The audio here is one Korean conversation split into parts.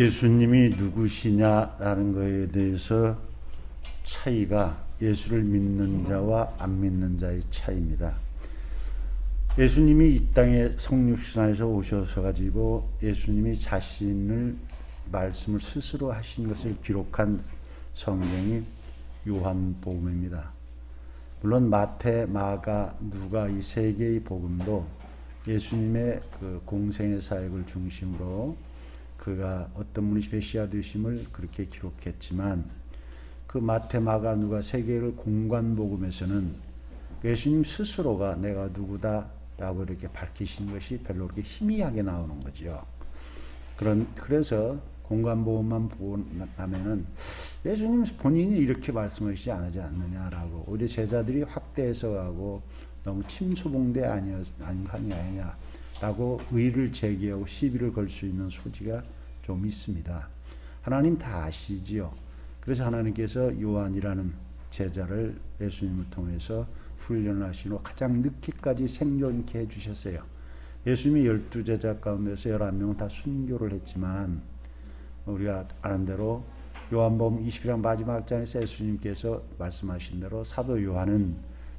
예수님이 누구시냐라는 것에 대해서 차이가 예수를 믿는 자와 안 믿는 자의 차이입니다. 예수님이 이 땅에 성육신에서 오셔서 가지고 예수님이 자신을 말씀을 스스로 하신 것을 기록한 성경이 요한복음입니다. 물론 마태, 마가, 누가 이 세 개의 복음도 예수님의 그 공생의 사역을 중심으로 그가 어떤 분이 메시아 되심을 그렇게 기록했지만 그 마태, 마가, 누가 세 개를 공관복음에서는 예수님 스스로가 내가 누구다라고 이렇게 밝히신 것이 별로 그렇게 희미하게 나오는 거죠. 그래서 공관복음만 보고 나면은 예수님 본인이 이렇게 말씀하시지 않지 않느냐라고 우리 제자들이 확대 해석하고 너무 침소봉대 아니냐라고 의를 제기하고 시비를 걸 수 있는 소지가 좀 있습니다. 하나님 다 아시지요. 그래서 하나님께서 요한이라는 제자를 예수님을 통해서 훈련하시고 가장 늦게까지 생존케 해주셨어요. 예수님이 12제자 가운데서 11명은 다 순교를 했지만 우리가 아는 대로 요한복음 20장 마지막 장에서 예수님께서 말씀하신 대로 사도 요한은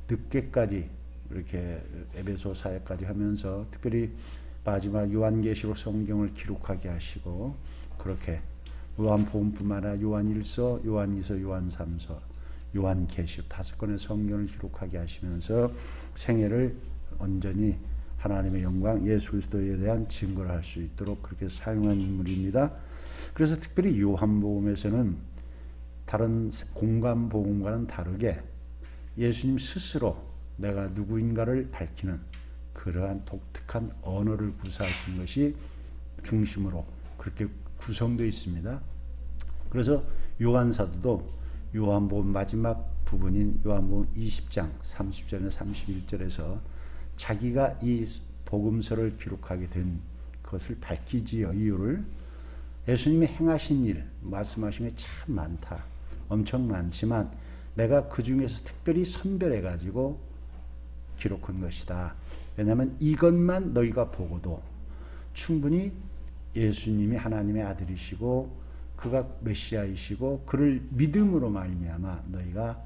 늦게까지 이렇게 에베소 사역까지 하면서 특별히 마지막 요한계시록 성경을 기록하게 하시고 그렇게 요한복음뿐만 아니라 요한1서, 요한2서, 요한3서, 요한계시록 5권의 성경을 기록하게 하시면서 생애를 온전히 하나님의 영광 예수 그리스도에 대한 증거를 할 수 있도록 그렇게 사용한 인물입니다. 그래서 특별히 요한복음에서는 다른 공관복음과는 다르게 예수님 스스로 내가 누구인가를 밝히는 그러한 독특한 언어를 구사하신 것이 중심으로 그렇게 구성되어 있습니다. 그래서 요한사도도 요한복음 마지막 부분인 요한복음 20장 30절에서 31절에서 자기가 이 복음서를 기록하게 된 것을 밝히지요. 이유를 예수님이 행하신 일, 말씀하신 게 참 많다. 엄청 많지만 내가 그 중에서 특별히 선별해 가지고 기록한 것이다. 왜냐하면 이것만 너희가 보고도 충분히 예수님이 하나님의 아들이시고 그가 메시아이시고 그를 믿음으로 말미암아 너희가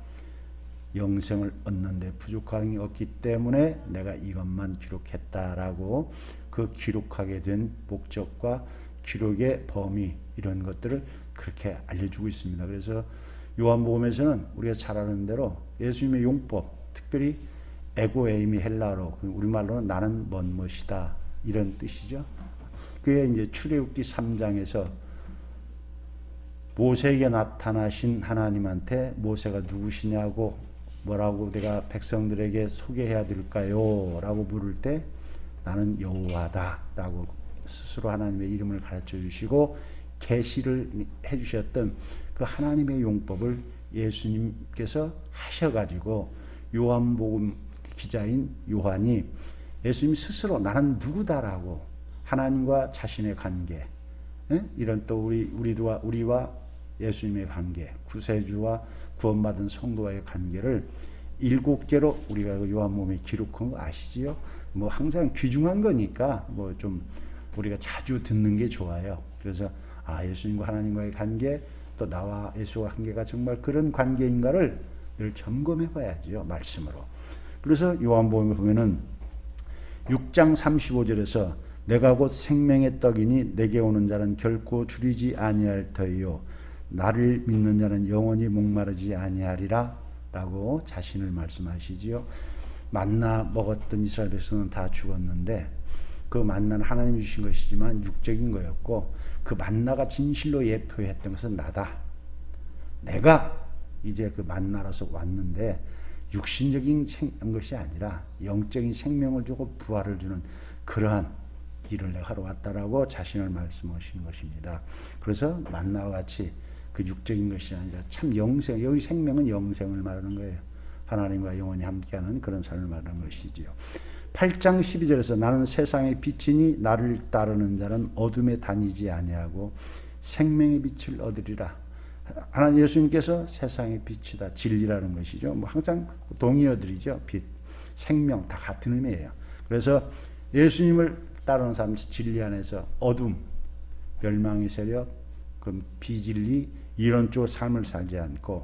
영생을 얻는 데 부족함이 없기 때문에 내가 이것만 기록했다라고 그 기록하게 된 목적과 기록의 범위 이런 것들을 그렇게 알려주고 있습니다. 그래서 요한복음에서는 우리가 잘 아는 대로 예수님의 용법, 특별히 에고에임이 헬라어로 우리말로는 나는 뭔 것이다 이런 뜻이죠. 그게 이제 출애굽기 3장에서 모세에게 나타나신 하나님한테 모세가 누구시냐고 뭐라고 내가 백성들에게 소개해야 될까요? 라고 물을 때 나는 여호와다 라고 스스로 하나님의 이름을 가르쳐 주시고 계시를 해 주셨던 그 하나님의 용법을 예수님께서 하셔가지고 요한복음 기자인 요한이 예수님 스스로 나는 누구다라고 하나님과 자신의 관계 이런 또 우리와 예수님의 관계 구세주와 구원받은 성도와의 관계를 7개로 우리가 요한복음에 기록한 거 아시지요? 뭐 항상 귀중한 거니까 뭐 좀 우리가 자주 듣는 게 좋아요. 그래서 예수님과 하나님과의 관계 또 나와 예수와 관계가 정말 그런 관계인가를 늘 점검해 봐야지요. 말씀으로. 그래서 요한복음에 보면은 6장 35절에서 내가 곧 생명의 떡이니 내게 오는 자는 결코 줄이지 아니할 터이요 나를 믿는 자는 영원히 목마르지 아니하리라 라고 자신을 말씀하시지요. 만나 먹었던 이스라엘 백성은 다 죽었는데 그 만나는 하나님이 주신 것이지만 육적인 거였고 그 만나가 진실로 예표했던 것은 나다. 내가 이제 그 만나라서 왔는데 육신적인 것이 아니라 영적인 생명을 주고 부활을 주는 그러한 일을 내가 하러 왔다라고 자신을 말씀하신 것입니다. 그래서 만나와 같이 그 육적인 것이 아니라 참 영생, 여기 생명은 영생을 말하는 거예요. 하나님과 영원히 함께하는 그런 삶을 말하는 것이지요. 8장 12절에서 나는 세상의 빛이니 나를 따르는 자는 어둠에 다니지 아니하고 생명의 빛을 얻으리라. 하나님 예수님께서 세상의 빛이다. 진리라는 것이죠. 뭐 항상 동의어들이죠. 빛, 생명 다 같은 의미예요. 그래서 예수님을 따르는 사람 진리 안에서 어둠, 멸망의 세력, 그 비진리 이런 쪽 삶을 살지 않고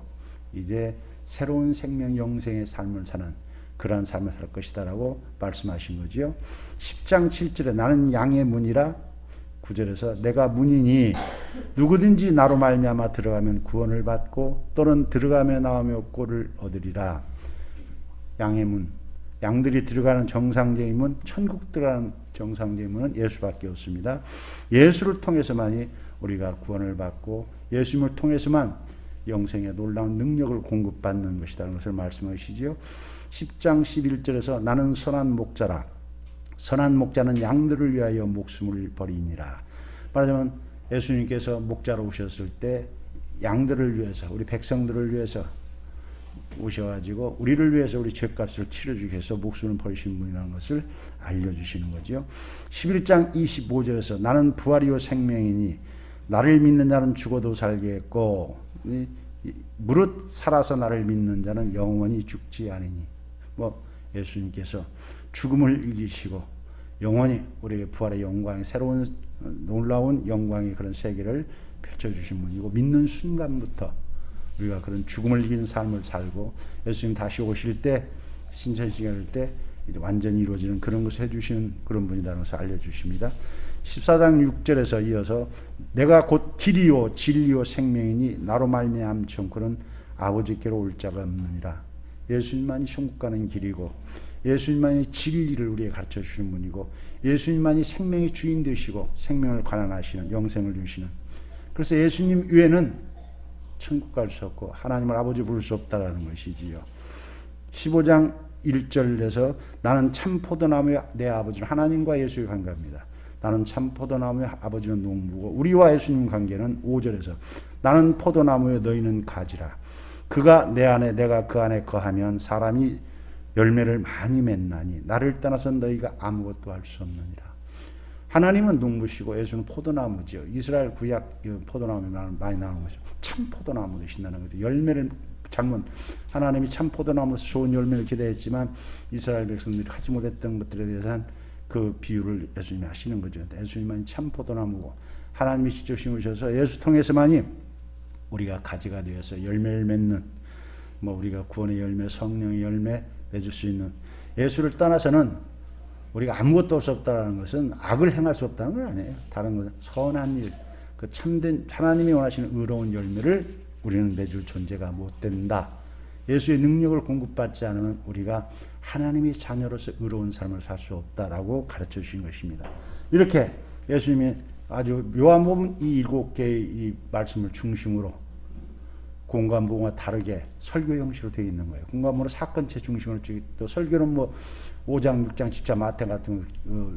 이제 새로운 생명 영생의 삶을 사는 그러한 삶을 살 것이다라고 말씀하신 거지요. 10장 7절에 나는 양의 문이라 9절에서 내가 문이니 누구든지 나로 말미암아 들어가면 구원을 받고 또는 들어가며 나오며 꼴을 얻으리라. 양의 문, 양들이 들어가는 정상적인 문, 천국 들어가는 정상적인 문은 예수밖에 없습니다. 예수를 통해서만이 우리가 구원을 받고 예수님을 통해서만 영생의 놀라운 능력을 공급받는 것이라는 것을 말씀하시지요. 10장 11절에서 나는 선한 목자라. 선한 목자는 양들을 위하여 목숨을 버리니라. 말하자면 예수님께서 목자로 오셨을 때 양들을 위해서, 우리 백성들을 위해서 오셔가지고 우리를 위해서 우리 죄값을 치러주기 위해서 목숨을 버리신 분이라는 것을 알려주시는 거죠. 11장 25절에서 나는 부활이요 생명이니 나를 믿는 자는 죽어도 살겠고 무릇 살아서 나를 믿는 자는 영원히 죽지 않으니. 예수님께서 죽음을 이기시고 영원히 우리에게 부활의 영광이 새로운 놀라운 영광의 그런 세계를 펼쳐주신 분이고 믿는 순간부터 우리가 그런 죽음을 이긴 삶을 살고 예수님 다시 오실 때 신천지게 할 때 이제 완전히 이루어지는 그런 것을 해주시는 그런 분이라는 것을 알려주십니다. 14장 6절에서 이어서 내가 곧 길이요 진리요 생명이니 나로 말미암 천국은 아버지께로 올 자가 없느니라. 예수님만이 천국 가는 길이고 예수님만이 진리를 우리에게 가르쳐 주시는 분이고 예수님만이 생명의 주인 되시고 생명을 관한하시는 영생을 주시는, 그래서 예수님 외에는 천국 갈 수 없고 하나님을 아버지 부를 수 없다라는 것이지요. 15장 1절에서 나는 참 포도나무의 내 아버지는 하나님과 예수의 관계입니다. 나는 참 포도나무의 아버지는 농부고 우리와 예수님 관계는 5절에서 나는 포도나무에 너희는 가지라. 그가 내 안에 내가 그 안에 거하면 사람이 열매를 많이 맺나니 나를 떠나서 너희가 아무것도 할 수 없느니라. 하나님은 농부시고 예수는 포도나무지요. 이스라엘 구약 포도나무 많이 나오는 거죠. 참 포도나무 되신다는 거죠. 열매를 잘못 하나님이 참 포도나무에서 좋은 열매를 기대했지만 이스라엘 백성들이 하지 못했던 것들에 대해서는 그 비유를 예수님이 하시는 거죠. 예수님만이 참 포도나무고 하나님이 직접 심으셔서 예수 통해서만이 우리가 가지가 되어서 열매를 맺는, 우리가 구원의 열매, 성령의 열매 맺을 수 있는, 예수를 떠나서는 우리가 아무것도 할 수 없다는 것은 악을 행할 수 없다는 건 아니에요. 다른 것은 선한 일, 그 참된 하나님이 원하시는 의로운 열매를 우리는 맺을 존재가 못 된다. 예수의 능력을 공급받지 않으면 우리가 하나님의 자녀로서 의로운 삶을 살 수 없다라고 가르쳐 주신 것입니다. 이렇게 예수님이 아주 묘한 부분 이 7개의 이 말씀을 중심으로 공관부와 다르게 설교 형식으로 되어 있는 거예요. 공관부는 사건체 중심으로 또 설교는 5장, 6장, 7장, 마태 같은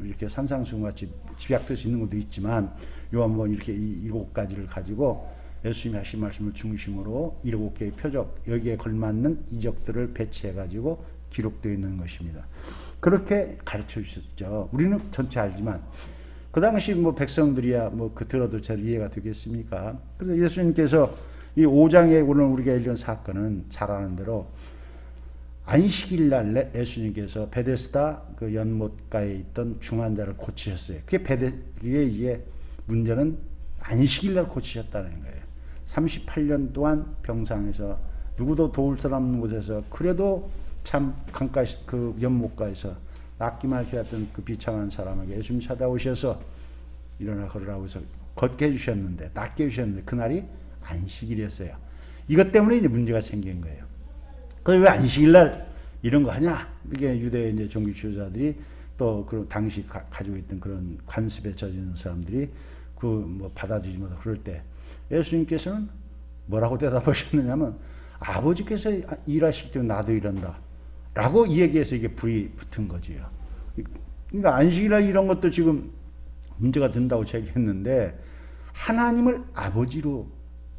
이렇게 산상수훈같이 집약될 수 있는 것도 있지만 요한복음 이렇게 7가지를 가지고 예수님이 하신 말씀을 중심으로 7개의 표적, 여기에 걸맞는 이적들을 배치해가지고 기록되어 있는 것입니다. 그렇게 가르쳐 주셨죠. 우리는 전체 알지만 그 당시 백성들이야 그 들어도 잘 이해가 되겠습니까? 그래서 예수님께서 이 5장에 오늘 우리가 읽은 사건은 잘 아는 대로 안식일 날 예수님께서 베데스다 그 연못가에 있던 중환자를 고치셨어요. 그게 이게 문제는 안식일 날 고치셨다는 거예요. 38년 동안 병상에서 누구도 도울 사람 없는 곳에서 그래도 참 강가 그 연못가에서 낫기만 해왔던 그 비참한 사람에게 예수님 찾아오셔서 일어나 걸으라고 해서 걷게 해주셨는데, 낫게 해주셨는데 그날이 안식일이었어요. 이것 때문에 이제 문제가 생긴 거예요. 그래서 왜 안식일날 이런 거 하냐? 이게 유대 이제 종교 지도자들이 또 그 당시 가지고 있던 그런 관습에 젖은 사람들이 받아들이지 못하고 그럴 때 예수님께서는 뭐라고 대답하셨느냐면 아버지께서 일하실 때 나도 일한다. 라고 이 얘기해서 이게 불이 붙은 거지요. 그러니까 안식일날 이런 것도 지금 문제가 된다고 제기했는데 하나님을 아버지로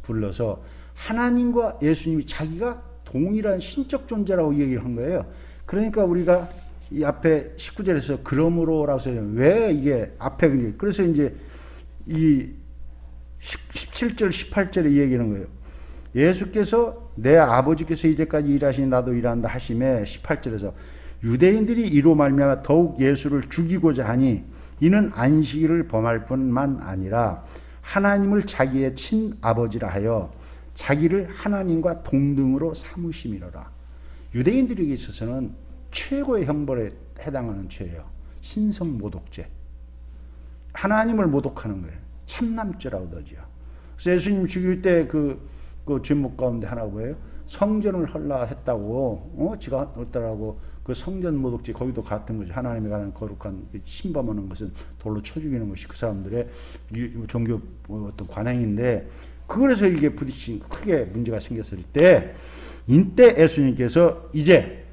불러서 하나님과 예수님이 자기가 동일한 신적 존재라고 얘기를 한 거예요. 그러니까 우리가 이 앞에 19절에서 그러므로라고 써요. 왜 이게 앞에 그래서 이제 이 17절 18절에 이 얘기하는 거예요. 예수께서 내 아버지께서 이제까지 일하시니 나도 일한다 하심에 18절에서 유대인들이 이로 말미암아 더욱 예수를 죽이고자 하니 이는 안식일을 범할 뿐만 아니라 하나님을 자기의 친아버지라 하여 자기를 하나님과 동등으로 삼으심이로라. 유대인들에게 있어서는 최고의 형벌에 해당하는 죄예요. 신성모독죄. 하나님을 모독하는 거예요. 참남죄라고 그러죠. 그래서 예수님 죽일 때 그 죄목 가운데 하나가 뭐예요? 성전을 헐라 했다고, 지가 어떠라고 그 성전 모독죄 거기도 같은 거죠. 하나님에 관한 거룩한 신범하는 것은 돌로 쳐 죽이는 것이 그 사람들의 종교 어떤 관행인데, 그래서 이게 부딪힌 크게 문제가 생겼을 때, 이때 예수님께서 이제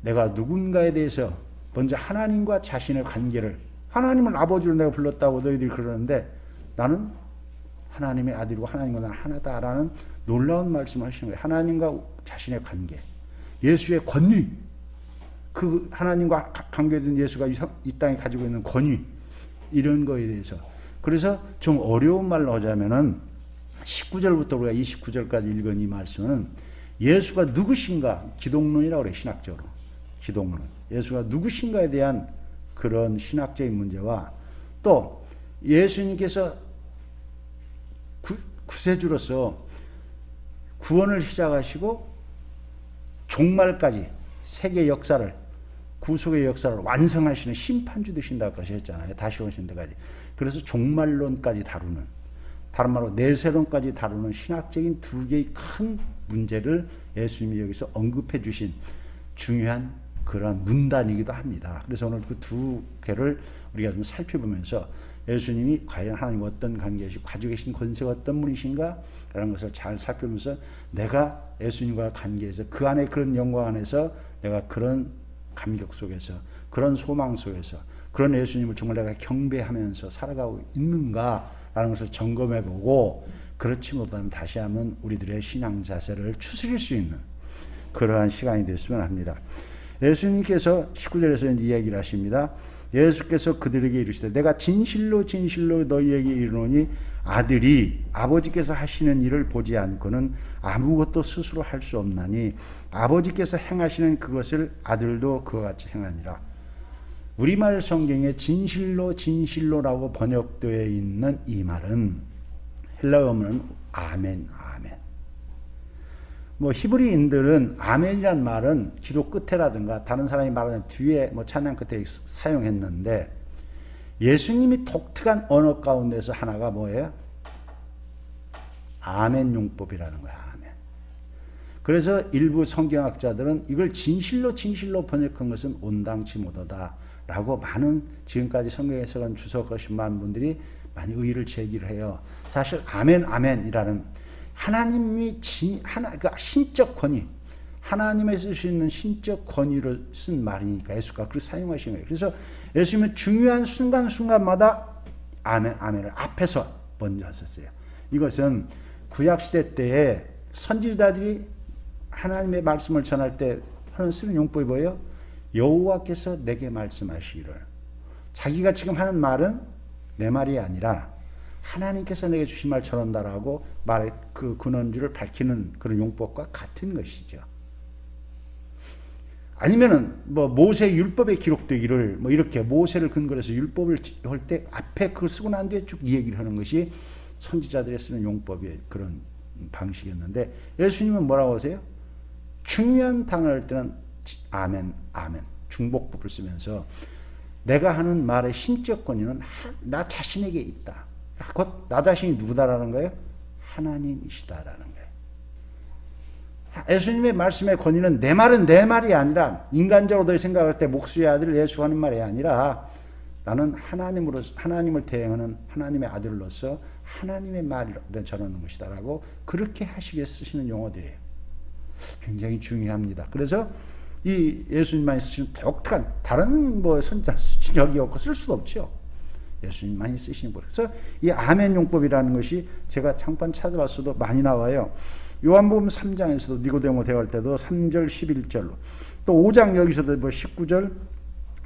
내가 누군가에 대해서 먼저 하나님과 자신의 관계를, 하나님을 아버지로 내가 불렀다고 너희들이 그러는데 나는 하나님의 아들이고 하나님과 나는 하나다라는 놀라운 말씀을 하시는 거예요. 하나님과 자신의 관계, 예수의 권위, 그 하나님과 관계된 예수가 이 땅에 가지고 있는 권위, 이런 거에 대해서. 그래서 좀 어려운 말로 하자면은 19절부터 우리가 29절까지 읽은 이 말씀은 예수가 누구신가, 기독론이라고 그래요. 신학적으로 기독론, 예수가 누구신가에 대한 그런 신학적인 문제와, 또 예수님께서 구세주로서 구원을 시작하시고 종말까지 세계 역사를, 구속의 역사를 완성하시는 심판주 되신다고 하셨잖아요. 다시 오신 데까지. 그래서 종말론까지 다루는, 다른 말로 내세론까지 다루는 신학적인 두 개의 큰 문제를 예수님이 여기서 언급해 주신 중요한 그런 문단이기도 합니다. 그래서 오늘 그 두 개를 우리가 좀 살펴보면서 예수님이 과연 하나님과 어떤 관계이시고 가지고 계신 권세가 어떤 분이신가 라는 것을 잘 살펴보면서 내가 예수님과 관계에서 그 안에 그런 영광 안에서 내가 그런 감격 속에서, 그런 소망 속에서, 그런 예수님을 정말 내가 경배하면서 살아가고 있는가 라는 것을 점검해보고, 그렇지 못하면 다시 한번 우리들의 신앙 자세를 추스릴 수 있는 그러한 시간이 됐으면 합니다. 예수님께서 19절에서 이야기를 하십니다. 예수께서 그들에게 이르시되 내가 진실로 진실로 너희에게 이르노니 아들이 아버지께서 하시는 일을 보지 않고는 아무것도 스스로 할 수 없나니 아버지께서 행하시는 그것을 아들도 그와 같이 행하니라. 우리말 성경에 진실로 진실로라고 번역되어 있는 이 말은 헬라어는 아멘, 아멘. 히브리인들은 아멘이란 말은 기도 끝에라든가 다른 사람이 말하는 뒤에 찬양 끝에 사용했는데, 예수님이 독특한 언어 가운데서 하나가 뭐예요? 아멘 용법이라는 거야. 아멘. 그래서 일부 성경학자들은 이걸 진실로 진실로 번역한 것은 온당치 못하다 라고 많은 지금까지 성경 해석한 주석하신 많은 분들이 많이 의의를 제기를 해요. 사실 아멘 아멘이라는 하나님이 그 신적 권위, 하나님의 쓸 수 있는 신적 권위로 쓴 말이니까 예수가 그렇게 사용하신 거예요. 그래서 예수님은 중요한 순간순간마다 아멘, 아멘을 앞에서 먼저 하셨어요. 이것은 구약시대 때에 선지자들이 하나님의 말씀을 전할 때 쓰는 용법이 뭐예요? 여호와께서 내게 말씀하시기를. 자기가 지금 하는 말은 내 말이 아니라 하나님께서 내게 주신 말 전한다라고 말의 그 근원주를 밝히는 그런 용법과 같은 것이죠. 아니면은 모세 율법에 기록되기를 이렇게 모세를 근거로 해서 율법을 할 때 앞에 그걸 쓰고 난 뒤에 쭉 이야기를 하는 것이 선지자들이 쓰는 용법의 그런 방식이었는데, 예수님은 뭐라고 하세요? 중요한 단어를 할 때는 아멘, 아멘, 중복법을 쓰면서 내가 하는 말의 신적 권위는 나 자신에게 있다. 곧 나 자신이 누구다라는 거예요? 하나님이시다라는 거예요. 예수님의 말씀의 권위는 내 말은 내 말이 아니라, 인간적으로 너희 생각할 때 목수의 아들 예수 하는 말이 아니라, 나는 하나님을 대행하는 하나님의 아들로서 하나님의 말을 전하는 것이다라고 그렇게 하시게 쓰시는 용어들이에요. 굉장히 중요합니다. 그래서 이 예수님만이 쓰시는 독특한, 다른 선지자 쓰신 적이 없고 쓸 수도 없죠. 예수님만이 쓰시는 것. 그래서 이 아멘 용법이라는 것이 제가 잠깐 찾아봤어도 많이 나와요. 요한복음 3장에서도 니고데모 대화할 때도 3절 11절로, 또 5장 여기서도 19절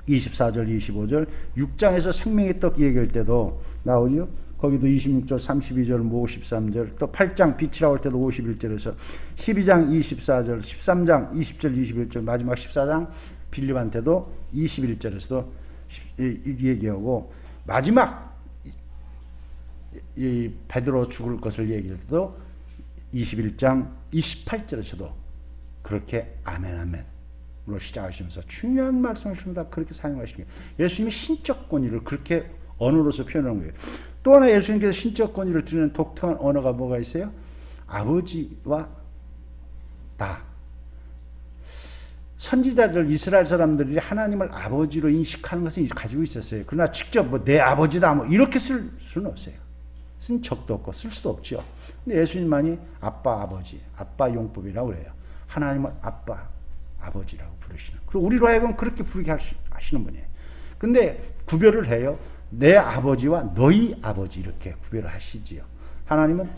24절 25절, 6장에서 생명의 떡 얘기할 때도 나오죠. 거기도 26절 32절 53절, 또 8장 빛이라고 할 때도 51절에서 12장 24절 13장 20절 21절, 마지막 14장 빌립한테도 21절에서도 얘기하고, 마지막 이 베드로 죽을 것을 얘기할 때도 21장 28절에서도 그렇게 아멘 아멘으로 시작하시면서 중요한 말씀을 전부 다 그렇게 사용하시는 거예요. 예수님의 신적 권위를 그렇게 언어로서 표현한 거예요. 또 하나 예수님께서 신적 권위를 드리는 독특한 언어가 뭐가 있어요? 아버지와 나. 선지자들 이스라엘 사람들이 하나님을 아버지로 인식하는 것은 가지고 있었어요. 그러나 직접 뭐 내 아버지다 뭐 이렇게 쓸 수는 없어요. 쓴 적도 없고 쓸 수도 없죠. 근데 예수님만이 아빠 아버지, 아빠 용법이라고 그래요. 하나님을 아빠 아버지라고 부르시는. 그리고 우리로 하여금 그렇게 부르게 하시는 분이에요. 근데 구별을 해요. 내 아버지와 너희 아버지 이렇게 구별을 하시지요. 하나님은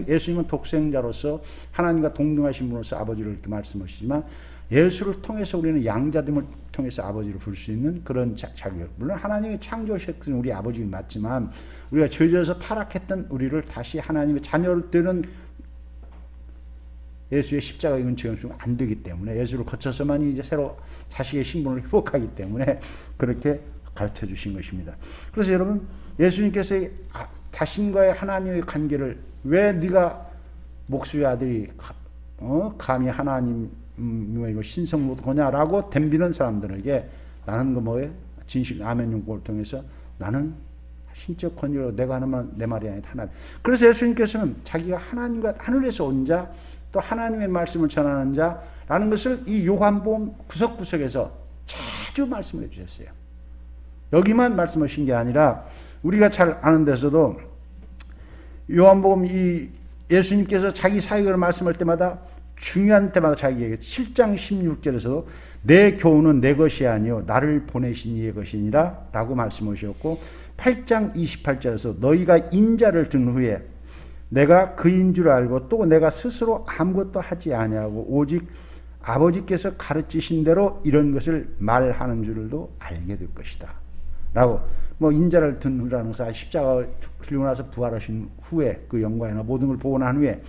예수님은 독생자로서 하나님과 동등하신 분으로서 아버지를 이렇게 말씀하시지만 예수를 통해서 우리는 양자됨을 통해서 아버지를 부를 수 있는 그런 자격. 물론 하나님의 창조하셨던 우리 아버지는 맞지만 우리가 죄져서 타락했던 우리를 다시 하나님의 자녀로 되는 예수의 십자가의 은총이 없으면 안 되기 때문에 예수를 거쳐서만 이제 새로 자식의 신분을 회복하기 때문에 그렇게 가르쳐 주신 것입니다. 그래서 여러분 예수님께서 자신과의 하나님의 관계를 왜 네가 목수의 아들이 감히 하나님의 신성모도 거냐라고 덤비는 사람들에게 나는 그 뭐예요? 진실 아멘 용법을 통해서 나는 신적 권위로 내가 하는 내 말이 아니라 하나님. 그래서 예수님께서는 자기가 하나님과 하늘에서 온 자 또 하나님의 말씀을 전하는 자라는 것을 이 요한복음 구석구석에서 자주 말씀을 해주셨어요. 여기만 말씀하신 게 아니라 우리가 잘 아는 데서도 요한복음 이 예수님께서 자기 사역을 말씀할 때마다 중요한 때마다 자기에게 7장 16절에서도 내 교훈은 내 것이 아니요 나를 보내신 이의 것이니라 라고 말씀하셨고 8장 28절에서 너희가 인자를 든 후에 내가 그인 줄 알고 또 내가 스스로 아무것도 하지 아니하고 오직 아버지께서 가르치신 대로 이런 것을 말하는 줄도 알게 될 것이다 라고 뭐 인자를 든 후라는 것은 십자가 들리고 나서 부활하신 후에 그 영광이나 모든 걸 보고 난 후에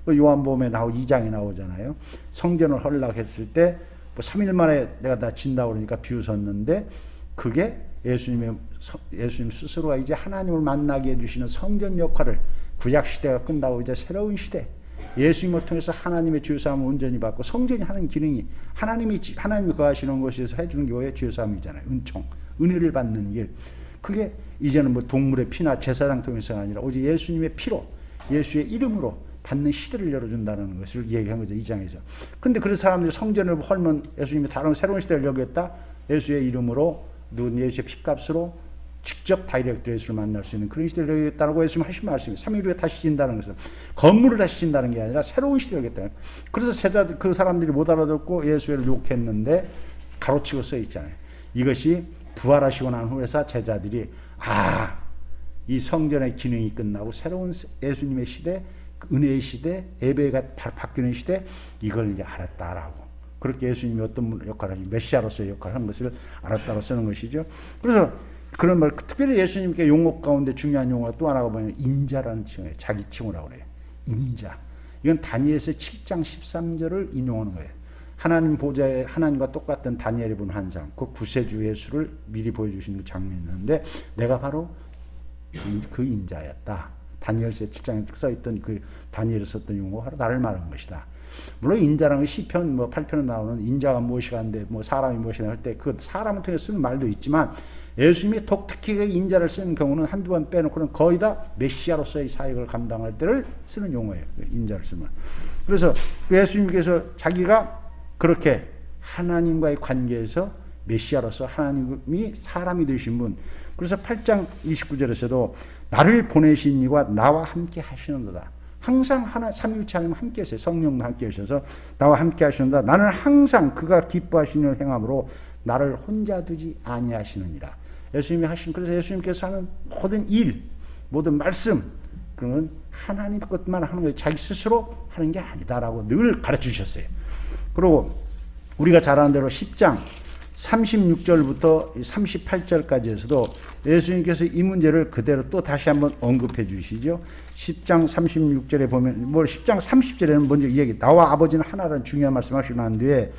요한복음에 2장에 나오잖아요. 성전을 허락했을 때 뭐 3일 만에 내가 다 진다고 그러니까 비웃었는데 그게 예수님 스스로가 이제 하나님을 만나게 해주시는 성전 역할을 구약 시대가 끝나고 이제 새로운 시대 예수님을 통해서 하나님의 죄사함을 온전히 받고 성전이 하는 기능이 하나님이 거하시는 곳에서 해주는 게 왜 죄사함이잖아요. 은총, 은혜를 받는 일. 그게 이제는 뭐 동물의 피나 제사장 통해서가 아니라 오직 예수님의 피로 예수의 이름으로 받는 시대를 열어준다는 것을 얘기한 거죠. 2장에서. 근데 그 사람들이 성전을 헐면 예수님이 다른 새로운 시대를 열겠다. 예수의 이름으로 누군 예수의 피값으로 직접 다이렉트 예수를 만날 수 있는 그런 시대를 열겠다고 예수님 하신 말씀이에요. 3일 후에 다시 진다는 것은 건물을 다시 진다는 게 아니라 새로운 시대를 열겠다. 그래서 그 사람들이 못 알아듣고 예수를 욕했는데 가로치고 써 있잖아요. 이것이 부활하시고 난 후에서 제자들이 이 성전의 기능이 끝나고 새로운 예수님의 시대, 은혜의 시대, 예배가 바뀌는 시대 이걸 이제 알았다라고. 그렇게 예수님이 어떤 역할을 하지 메시아로서의 역할을 한 것을 알았다고 쓰는 것이죠. 그래서 그런 말 특별히 예수님께 용어 가운데 중요한 용어가 또 하나가 뭐냐면 인자라는 칭호예요. 자기 칭호라고 그래요. 인자. 이건 다니엘서 7장 13절을 인용하는 거예요. 하나님 보좌에 하나님과 똑같은 다니엘이 본 환상, 그 구세주 예수를 미리 보여주시는 그 장면이 있는데 내가 바로 그 인자였다. 다니엘서 7장에 써있던 그 다니엘이 썼던 용어가 바로 나를 말하는 것이다. 물론 인자라는 시편 8편에 나오는 인자가 무엇이가 한데 사람이 무엇이냐 할 때 그 사람을 통해 쓰는 말도 있지만 예수님이 독특히 인자를 쓰는 경우는 한두 번 빼놓고는 거의 다 메시아로서의 사역을 감당할 때를 쓰는 용어예요. 인자를 쓰면. 그래서 예수님께서 자기가 그렇게 하나님과의 관계에서 메시아로서 하나님이 사람이 되신 분. 그래서 8장 29절에서도 나를 보내신 이와 나와 함께 하시는도다. 항상 삼위일체 하나님 함께 하세요. 성령도 함께 하셔서 나와 함께 하시는다. 나는 항상 그가 기뻐하시는 일을 행함으로 나를 혼자 두지 아니하시느니라. 예수님이 하신 그래서 예수님께서 하는 모든 일, 모든 말씀 그건 하나님 것만 하는 거예요. 자기 스스로 하는 게 아니다라고 늘 가르쳐 주셨어요. 그리고 우리가 잘 아는 대로 10장 36절부터 38절까지에서도 예수님께서 이 문제를 그대로 또 다시 한번 언급해 주시죠. 10장 36절에 보면 10장 30절에는 먼저 이 얘기 나와 아버지는 하나라는 중요한 말씀 하시고 난 뒤에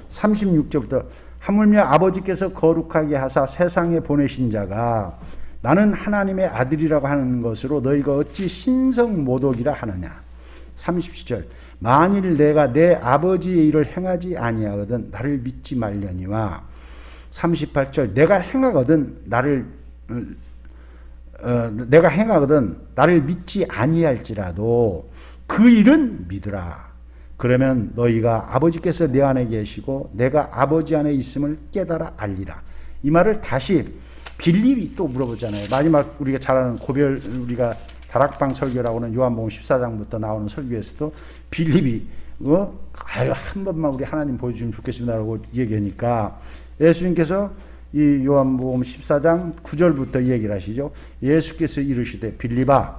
36절부터 하물며 아버지께서 거룩하게 하사 세상에 보내신 자가 나는 하나님의 아들이라고 하는 것으로 너희가 어찌 신성모독이라 하느냐. 37절 만일 내가 내 아버지의 일을 행하지 아니하거든 나를 믿지 말려니와 38절 내가 행하거든 나를 믿지 아니할지라도 그 일은 믿으라. 그러면 너희가 아버지께서 내 안에 계시고 내가 아버지 안에 있음을 깨달아 알리라. 이 말을 다시 빌립이 또 물어보잖아요. 마지막 우리가 잘 아는 우리가 다락방 설교라고는 요한복음 14장부터 나오는 설교에서도 빌립이 한 번만 우리 하나님 보여주면 좋겠습니다라고 얘기하니까 예수님께서 이 요한복음 14장 9절부터 얘기를 하시죠. 예수께서 이르시되 빌립아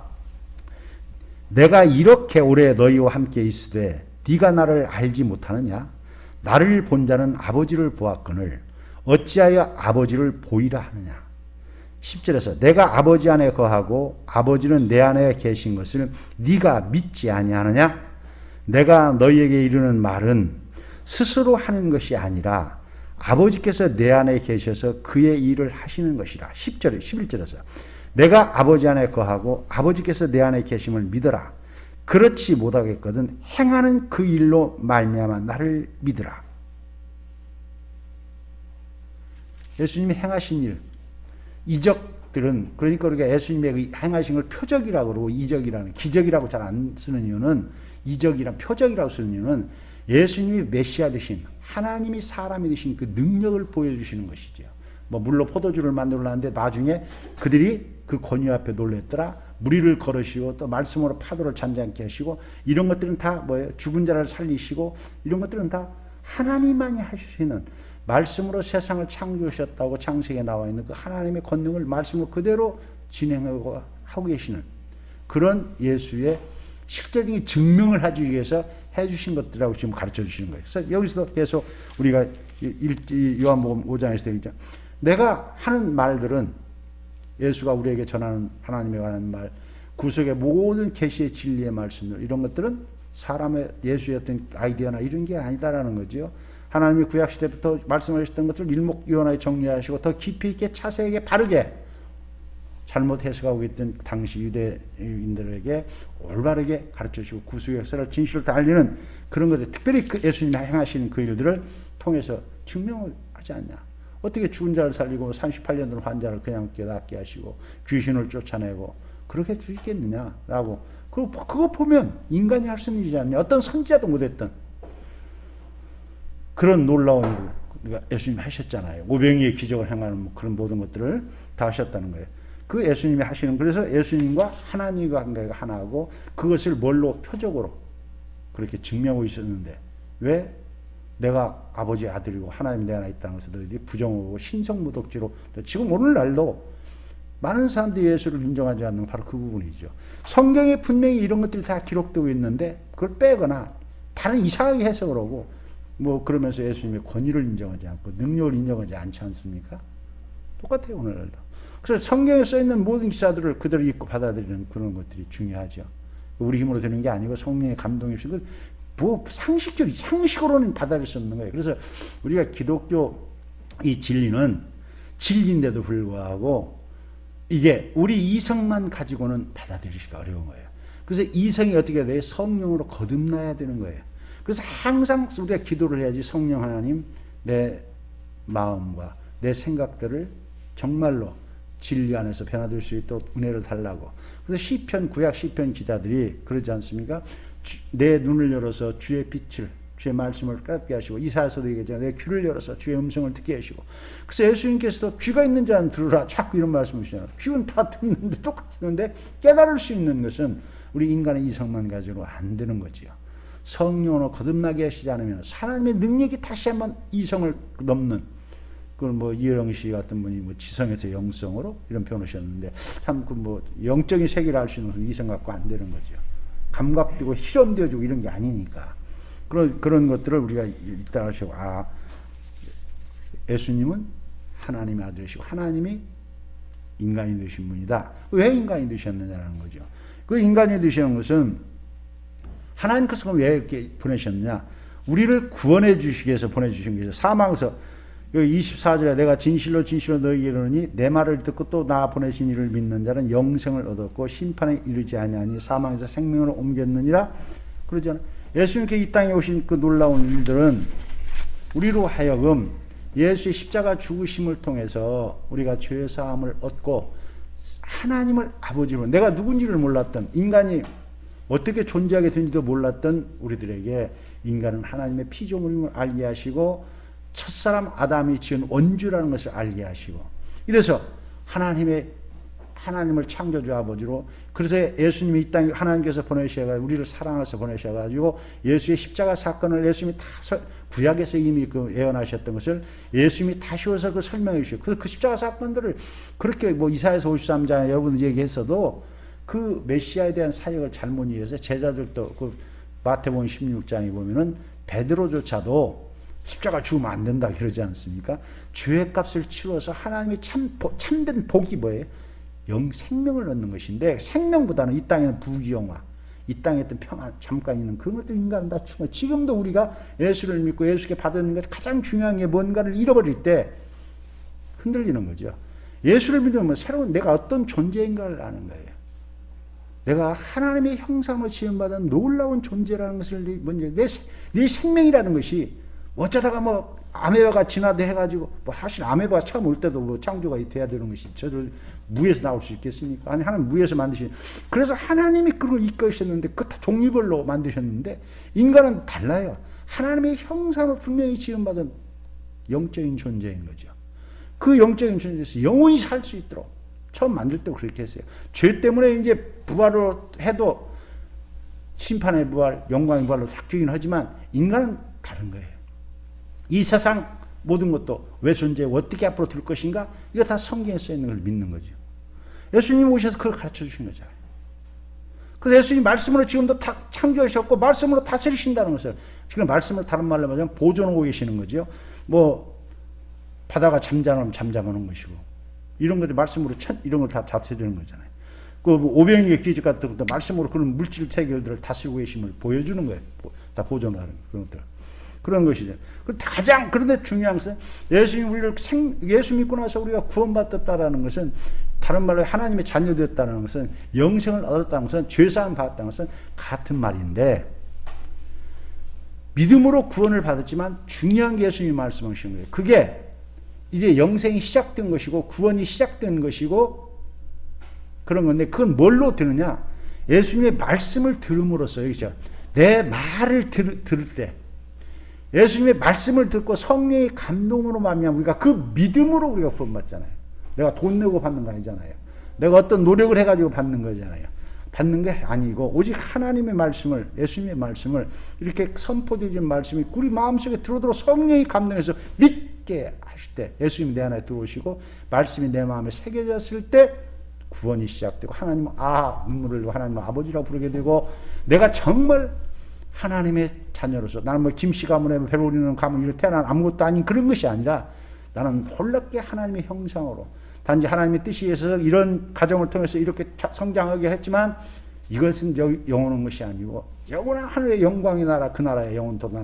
내가 이렇게 오래 너희와 함께 있으되 네가 나를 알지 못하느냐? 나를 본 자는 아버지를 보았거늘 어찌하여 아버지를 보이라 하느냐? 10절에서 내가 아버지 안에 거하고 아버지는 내 안에 계신 것을 네가 믿지 아니하느냐? 내가 너희에게 이르는 말은 스스로 하는 것이 아니라 아버지께서 내 안에 계셔서 그의 일을 하시는 것이라. 10절에 11절에서 내가 아버지 안에 거하고 아버지께서 내 안에 계심을 믿어라. 그렇지 못하겠거든 행하는 그 일로 말미암아 나를 믿으라. 예수님이 행하신 일, 이적들은 그러니까 우리가 예수님의 행하신 걸 표적이라고 그러고 이적이라는 기적이라고 잘 안 쓰는 이유는 이적이란 표적이라고 쓰는 이유는 예수님이 메시아 되신 하나님이 사람이 되신 그 능력을 보여주시는 것이죠. 뭐 물로 포도주를 만들었는데 나중에 그들이 그 권위 앞에 놀랬더라. 무리를 걸으시고 또 말씀으로 파도를 잔잔케 하시고 이런 것들은 다 뭐예요? 죽은 자를 살리시고 이런 것들은 다 하나님만이 하시는 말씀으로 세상을 창조하셨다고 창세기에 나와 있는 그 하나님의 권능을 말씀으로 그대로 진행하고 하고 계시는 그런 예수의 실제적인 증명을 하기 위해서 해주신 것들이라고 지금 가르쳐 주시는 거예요. 그래서 여기서 계속 우리가 요한복음 5장에서 되겠죠. 내가 하는 말들은 예수가 우리에게 전하는 하나님에 관한 말, 구속의 모든 계시의 진리의 말씀들 이런 것들은 사람의 예수의 어떤 아이디어나 이런 게 아니다라는 거죠. 하나님이 구약 시대부터 말씀하셨던 것들을 일목요연하게 정리하시고 더 깊이 있게 자세하게 바르게 잘못 해석하고 있던 당시 유대인들에게 올바르게 가르쳐주고 구속의 역사를 진실을 다 알리는 그런 것들, 특별히 그 예수님이 행하시는 그 일들을 통해서 증명을 하지 않냐. 어떻게 죽은 자를 살리고 38년 된 환자를 그냥 낫게 하시고 귀신을 쫓아내고 그렇게 할 수 있겠느냐라고. 그거 보면 인간이 할 수 있는 일이지 않냐. 어떤 선지자도 못했던 그런 놀라운 일을 예수님이 하셨잖아요. 오병이의 기적을 행하는 그런 모든 것들을 다 하셨다는 거예요. 그 예수님이 하시는, 그래서 예수님과 하나님과 관계가 하나고 그것을 뭘로 표적으로 그렇게 증명하고 있었는데 왜 내가 아버지의 아들이고 하나님 내 안에 있다는 것을 너희들이 부정하고 신성모독죄로 지금 오늘날도 많은 사람들이 예수를 인정하지 않는 바로 그 부분이죠. 성경에 분명히 이런 것들이 다 기록되고 있는데 그걸 빼거나 다른 이상하게 해석을 하고 뭐 그러면서 예수님의 권위를 인정하지 않고 능력을 인정하지 않지 않습니까? 똑같아요 오늘날도. 그래서 성경에 써있는 모든 기사들을 그대로 읽고 받아들이는 그런 것들이 중요하죠. 우리 힘으로 되는 게 아니고 성령의 감동이 있으면 뭐 상식으로는 받아들일 수 없는 거예요. 그래서 우리가 기독교 이 진리는 진리인데도 불구하고 이게 우리 이성만 가지고는 받아들이기가 어려운 거예요. 그래서 이성이 어떻게 돼요? 성령으로 거듭나야 되는 거예요. 그래서 항상 우리가 기도를 해야지 성령 하나님 내 마음과 내 생각들을 정말로 진리 안에서 변화될 수 있도록 은혜를 달라고. 그래서 시편 구약 시편 기자들이 그러지 않습니까? 내 눈을 열어서 주의 빛을 주의 말씀을 깨닫게 하시고 이사야서도 얘기하잖아요. 내 귀를 열어서 주의 음성을 듣게 하시고. 그래서 예수님께서도 귀가 있는 자는 들으라 자꾸 이런 말씀이시잖아요. 귀는 다 듣는데 똑같이 듣는데 깨달을 수 있는 것은 우리 인간의 이성만 가지고 안 되는 거지요. 성령으로 거듭나게 하시지 않으면 하나님의 능력이 다시 한번 이성을 넘는 그걸 뭐 이혜영 씨 같은 분이 뭐 지성에서 영성으로 이런 표현을 하셨는데 참 그 뭐 영적인 세계를 알 수 있는 것은 이성 갖고 안 되는 거죠. 감각되고 실험되어지고 이런 게 아니니까 그런 것들을 우리가 읽다 하시고 예수님은 하나님의 아들이시고 하나님이 인간이 되신 분이다. 왜 인간이 되셨느냐는 거죠. 그 인간이 되시는 것은 하나님께서 왜 이렇게 보내셨느냐? 우리를 구원해 주시기 위해서 보내주신 거죠. 사망에서 여기 24절에 내가 진실로 진실로 너희에게 이르노니 내 말을 듣고 또 나 보내신 이를 믿는 자는 영생을 얻었고 심판에 이르지 아니하니 사망에서 생명으로 옮겼느니라 그러잖아요. 예수님께서 이 땅에 오신 그 놀라운 일들은 우리로 하여금 예수의 십자가 죽으심을 통해서 우리가 죄 사함을 얻고 하나님을 아버지로 내가 누군지를 몰랐던 인간이 어떻게 존재하게 된지도 몰랐던 우리들에게 인간은 하나님의 피조물임을 알게 하시고 첫사람 아담이 지은 원주라는 것을 알게 하시고 이래서 하나님을 창조주 아버지로 그래서 예수님이 이 땅에 하나님께서 보내셔가지고 우리를 사랑해서 보내셔가지고 예수의 십자가 사건을 예수님이 다 구약에서 이미 그 예언하셨던 것을 예수님이 다시 오셔서 그 설명해 주시고 그 십자가 사건들을 그렇게 뭐 이사야서 53장 여러분 얘기했어도 그 메시아에 대한 사역을 잘못 이해해서 제자들도 그 마태복음 16장에 보면은 베드로조차도 십자가 죽으면 안 된다 그러지 않습니까? 죄의 값을 치러서 하나님이 참된 복이 뭐예요? 생명을 얻는 것인데 생명보다는 이 땅에는 부귀영화 이 땅에 있던 평안 잠깐 있는 그런 것들 인간은 다 죽어. 지금도 우리가 예수를 믿고 예수께 받는 것 가장 중요한 게 뭔가를 잃어버릴 때 흔들리는 거죠. 예수를 믿으면 새로운 내가 어떤 존재인가를 아는 거예요. 내가 하나님의 형상으로 지음받은 놀라운 존재라는 것을 먼저 내 생명이라는 것이 어쩌다가 뭐 아메바가 진화돼 해가지고 뭐 사실 아메바가 처음 올 때도 뭐 창조가 돼야 되는 것이 저들 무에서 나올 수 있겠습니까? 아니 하나님 무에서 만드신 그래서 하나님이 그걸 이끄셨는데 그 다 종류별로 만드셨는데 인간은 달라요. 하나님의 형상으로 분명히 지음받은 영적인 존재인 거죠. 그 영적인 존재에서 영원히 살 수 있도록 처음 만들 때 그렇게 했어요. 죄 때문에 이제 부활로 해도 심판의 부활, 영광의 부활로 바뀌긴 하지만 인간은 다른 거예요. 이 세상 모든 것도 왜 존재해 어떻게 앞으로 될 것인가 이거 다 성경에 써 있는 걸 믿는 거죠. 예수님이 오셔서 그걸 가르쳐 주신 거잖아요. 그래서 예수님 말씀으로 지금도 다 창조하셨고 말씀으로 다스리신다는 것을 지금 말씀을 다른 말로 말하면 보존하고 계시는 거죠. 뭐 바다가 잠잠하면 잠잠하는 것이고 이런 것들 말씀으로 이런 걸 다 다스리는 거잖아요. 그 오병이의 기적 같은 것도 말씀으로 그런 물질 체계들을 다스리고 계심을 보여주는 거예요. 다 보존하는 그런 것들. 그런 것이죠. 가장 그런데 중요한 것은 예수님 우리를 예수 믿고 나서 우리가 구원받았다라는 것은 다른 말로 하나님의 자녀되었다는 것은 영생을 얻었다는 것은 죄사함 받았다는 것은 같은 말인데 믿음으로 구원을 받았지만 중요한 게 예수님이 말씀하신 거예요. 그게 이제 영생이 시작된 것이고 구원이 시작된 것이고 그런 건데 그건 뭘로 되느냐? 예수님의 말씀을 들음으로써 그렇죠? 내 말을 들을 때 예수님의 말씀을 듣고 성령의 감동으로 말미암아 우리가 그 믿음으로 우리가 구원받잖아요. 내가 돈 내고 받는 거 아니잖아요. 내가 어떤 노력을 해가지고 받는 거잖아요. 받는 게 아니고 오직 하나님의 말씀을 예수님의 말씀을 이렇게 선포되어진 말씀이 우리 마음속에 들어들어 성령이 감동해서 믿게 하실 때 예수님이 내 안에 들어오시고 말씀이 내 마음에 새겨졌을 때 구원이 시작되고 하나님은 눈물을 흘리고 하나님은 아버지라고 부르게 되고 내가 정말 하나님의 자녀로서 나는 뭐 김씨 가문에 배우리는 가문으로 태어난 아무것도 아닌 그런 것이 아니라 나는 놀랍게 하나님의 형상으로 단지 하나님의 뜻에 의해서 이런 가정을 통해서 이렇게 성장하게 했지만 이것은 영원한 것이 아니고 영원한 하늘의 영광의 나라 그 나라의 영원토록